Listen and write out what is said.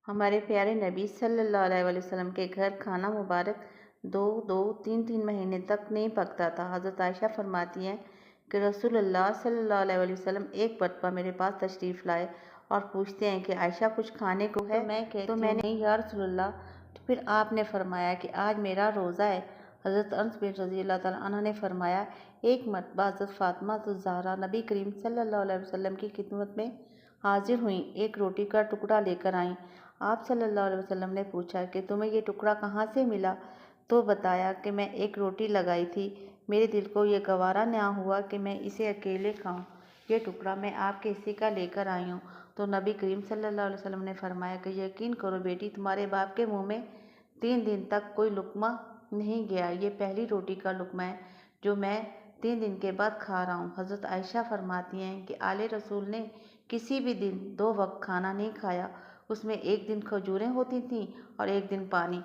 हमारे प्यारे नबी सल्लल्लाहु अलैहि वसल्लम के घर खाना मुबारक 2-3 महीने तक नहीं पकता था। हज़रत आयशा फरमाती हैं कि रसूलुल्लाह सल्लल्लाहु अलैहि वसल्लम एक मरतबा मेरे पास तशरीफ़ लाए और पूछते हैं कि आयशा कुछ खाने को है? तो मैंने नहीं या रसूलुल्लाह। तो फिर आपने फरमाया कि आज मेरा रोज़ा है। हज़रत अनस बिन रज़ी अल्लाह तआला अन्हा ने फरमाया, एक मरतबा हज़रत फ़ातिमा ज़हरा नबी करीम सल्लल्लाहु अलैहि वसल्लम की खिदमत में हाजिर हुई, एक रोटी का टुकड़ा लेकर आईं। आप सल्लल्लाहु अलैहि वसल्लम ने पूछा कि तुम्हें ये टुकड़ा कहाँ से मिला? तो बताया कि मैं एक रोटी लगाई थी, मेरे दिल को ये गवारा ना हुआ कि मैं इसे अकेले खाऊं, ये टुकड़ा मैं आपके हिस्से का लेकर आई हूँ। तो नबी करीम सल्लल्लाहु अलैहि वसल्लम ने फरमाया कि यकीन करो बेटी, तुम्हारे बाप के मुँह में 3 दिन तक कोई लुक़मा नहीं गया, ये पहली रोटी का लुक़मा है जो मैं 3 दिन के बाद खा रहा हूँ। हज़रत आयशा फरमाती हैं कि आले रसूल ने किसी भी दिन 2 वक्त खाना नहीं खाया, उसमें एक दिन खजूरें होती थीं और एक दिन पानी।